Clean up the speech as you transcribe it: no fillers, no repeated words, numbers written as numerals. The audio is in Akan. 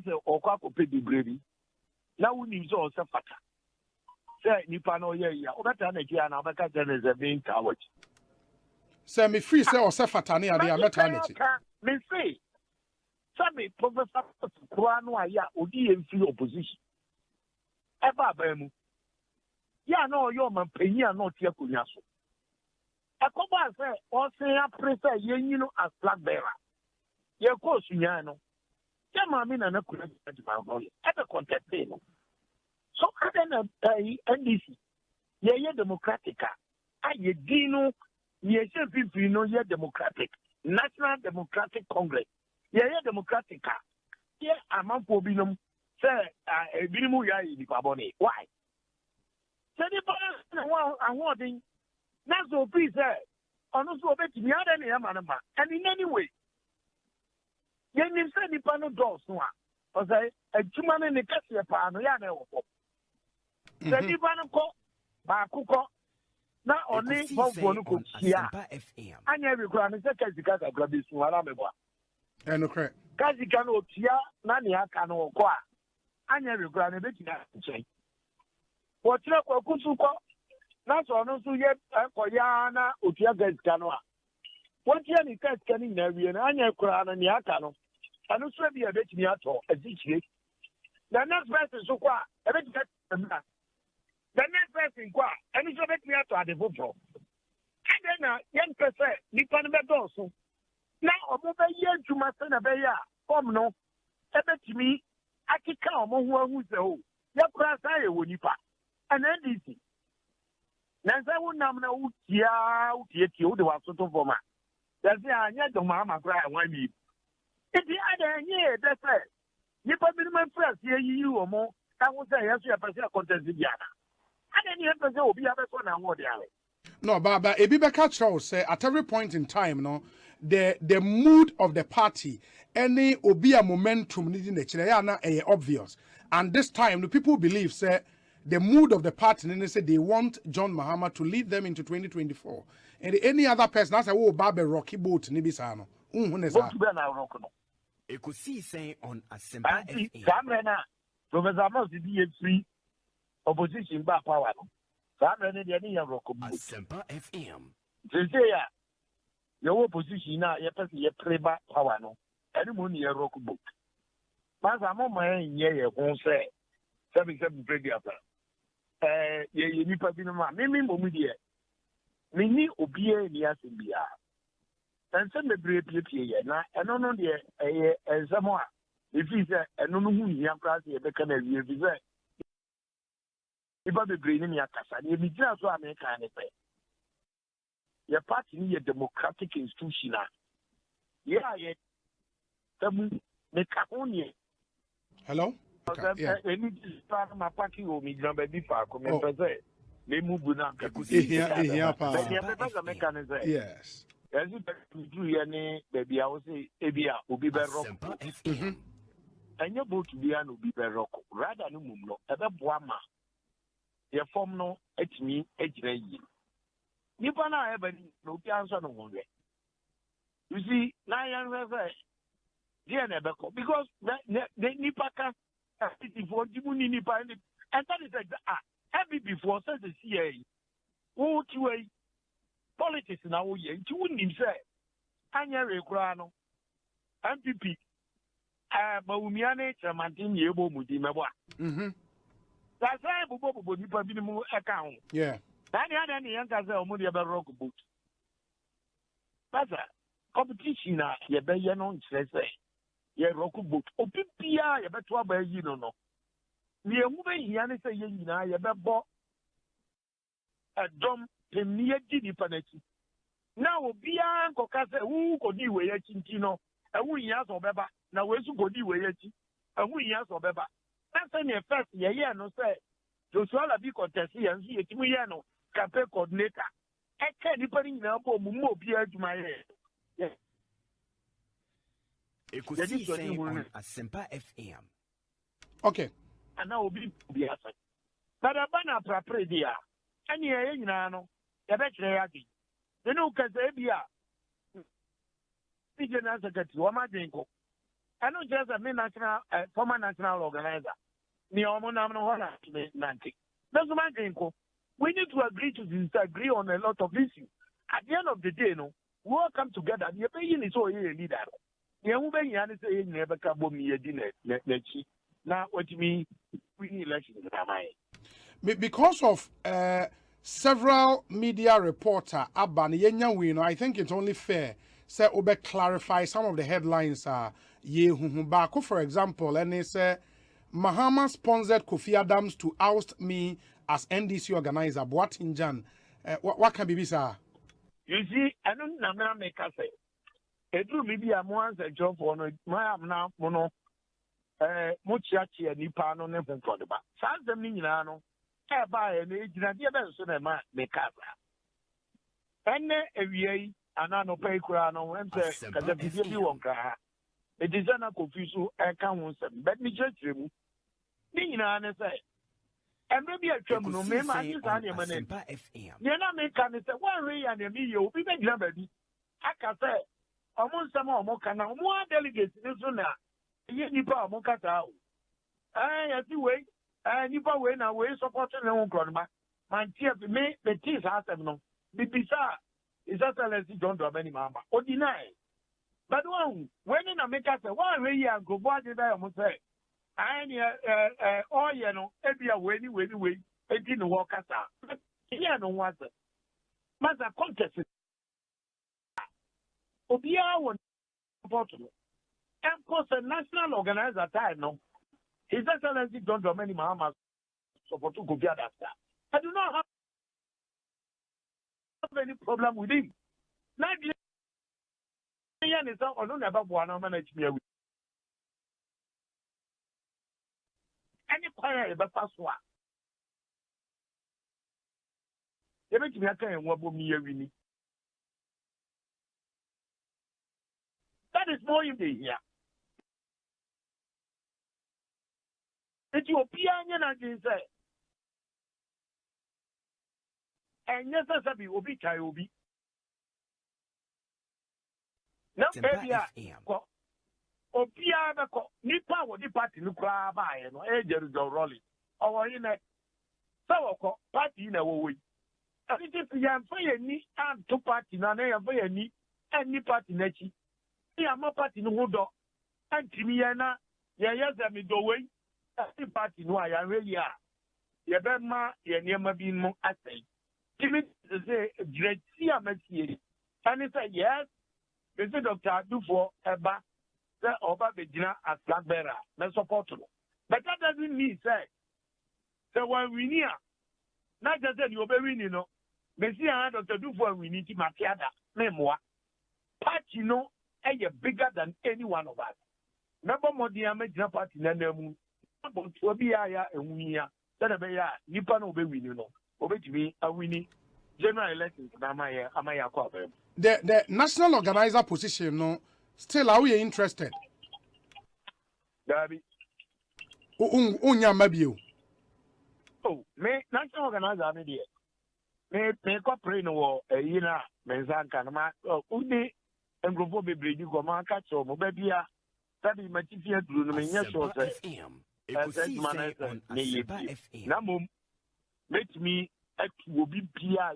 case or quack or pay the gravy. Now we need also fata. Say, Nipano, yeah, over Tanagia and Abaka is a being coward. Semi free say or Safatani at the maternity. They say, Sammy, Professor Kuano, ya, Odi and free opposition. Eba Bemu. Ya no, your man penny are not here. A coba say, or say, I prefer you know as flag bearer. Your course, Yano. Yamamin and a could at a contest. So, other than NDC, ye Democratica, I ye Dino, ye people, you know, ye Democratic, National Democratic Congress, ye Democratica, ye among Pobinum, say, a Binimu Yai, the Paboni. Why? Say the balance and wanting. That's so please, sir. On also bet me out any Yamanama, and in any way. Ye nim say the panel doors no a say a human in the cassia pan ya na wo say the panel ko ba kuko na oni bofo no ko chia anya bi kura ni say kazika ka bra bi su ara me bo no correct kazika no chia na ne aka no ko a anya bi kura ni be tina chen wo tira ko kusu ko na so no su ye ko ya na otua kazika no a wọ́n ti ẹni kẹ́sìkẹ́ ní ìnáwó yẹn náà ányẹ́ kura ní aka no ẹnu sọ ebi ẹbẹ tì mí atọ ẹdí kyerẹ the next person so kọ a ẹbẹ tì kẹ́ ẹ̀mí the next person kọ a ẹnu sọ ẹbẹ tì mí atọ adé foforọ ẹdẹ na yẹn pẹsẹ nípa ní bẹ dọ̀ọ̀so na ọmọ bẹ yẹ adwuma sẹ́nà bẹ yẹ a fọ́ọ̀mù no ẹbẹ tì mí akíkà ọmọ hu ahu sẹ o yẹ kura sáyẹ wọ nípa ẹnna ndc nansa wo nam na wo tie wo de wà soto fọm a. That's why I need the mama cry one me. If the other year, that's right. You put me in my first year, you or more. I will say, yes, you have a contest in Diana. I didn't have to go be a person and what they are. No, but Ebibeka Charles say at every point in time, no, the mood of the party, any obia momentum needing the Chileana obvious. And this time, the people believe say the mood of the party, and they say they want John Mahama to lead them into 2024. And any other person, I say, oh, Baba Rocky boat, Nibisano. Ekusi saying on Asempa FM. Samrena, Professor Moss, the free opposition back power. Samrena, the any Rocco Asempa FM. They say, your opposition now, your person, your play back power, no. Anyone near Rocco book. Mas I'm on my year, won't say 77 radio. You need to be no man, maybe Momedia. Many obey the Asibia. And some the brave people, and no, the Samoa. If he's a no who young class, you can have visit. If I be bringing your casa, you be just what I make an effect. Your party is a democratic institution. Yeah, yet. Make a only. Hello? Yeah. Any part of my party will be number before. They move now. Yes. As you do any baby, I will say, Abia will be better. And your boat to be an be better. Rather, no mumlo, ever boama. Your form no, it's me, it's me. Nipana ever no answer no one. You see, now I'm very dear Nebeko, because the Nipaka, before Jimuni Nipa, and that is like happy before says the CIA. Oh, to a politics now, you wouldn't say, Anya Regrano, MPP, Baumiane, Chamantin, Yebo Mudimawa. That's why Bobo Nipa Binimu account. Yeah. That had any young as a Mudia Rock boot. That's a competition, ye bayanon, say, ye Roku boot, or Pipia, ye better by you know. We are moving here and say, you know, ye bought a drum, the near Gini Panetti. Now, Bian Cocasa, who could do way at Chintino, and we has or Beba, now where's who could do way at you, and we has or Beba. That's any effect, yeah, no say. Joshua be contested and see a Timiano, campaign coordinator. I can't put in the elbow, more beer to my head. Yes. Ekusi saying on Asempa FM. Okay. And now be a second. But a banner proper dear. And ye, you know, a better. The no Casabia. Pigeon as a cat, Wama Dinko. I know just a national former national organizer. That's my thing. We need to agree to disagree on a lot of issues. At the end of the day, no, we all come together. The opinion is all a leader. The woman you say never come me a dinner. Now, what you mean? We need elections. Because of several media reporter Aban Yenya Wino, I think it's only fair say Obe clarify some of the headlines Bako, for example, and they say Mahama sponsored Kofi Adams to oust me as NDC organizer. Boatinjan. What can be sir? You see, I don't know make us say. It will be a more job for my now mono Muchachi and Nipano never for the back. Sans the Minano. By an age, and the other son of my Mecasa. And a VA, and I no pay crano, and say, because if you won't cry, it is an confusion, I can't but me judge him. Nina, and say, and maybe a terminal, maybe I use animal. You're not making it one way and a meal, we make baby. I can say, almost some more can now more delegates in Suna. You need power, Mocata. I have to wait. And if I win away, supporting the own grandma, my dear, me, the teeth has them no. Be bizarre. Is that unless you don't have any mamma or deny? But one, when in America, one way and go back to them, say, I oh, you know, every way, it didn't walk us out. Here, no one. Master contest. Obia won. And of course, a national organizer time, no. His Excellency John Dramani Mahama support to go get after. I do not have any problem with him. Now, the year is not alone about one manage me. Any choir about Passoir. They make me a kind of what me winning. That is more in the year. It's your piano and say, and yes, I be obi kai obi. Now, baby, Opia, Nipa, what the party look by and Edger is rolling. Or in a so party in a way. And it is the Amphia ni and two party, none of any party nechi. The Amma party no wood and Timiana, yes, I mean, the way. The party no, I really are. Your Bema, your never been more at say. Timmy say, Great Siamati. And he said, yes, the doctor do for a back, the Oba Begina as flag bearer, not supportable. But that doesn't mean, say, so when we near, not just that you're very, you know, Messia Doctor do for we need to Matiada, memoir. Party no, and you're bigger than any one of us. Number more the American party than them. But to be a winner, that a bear, Nippon will be winning. Obey me, a winning general elections. Amaya Cover. The national organizer position, no, still are we interested? Darby. Unya Mabio. Oh, me national organizer, me dear. Me cooperate no, a year, Menzanka, Udi, and Grobo Bridge, Goma Catcho, Mobabia, that is my chief here to the yes, or Namum, let me at will be Pia.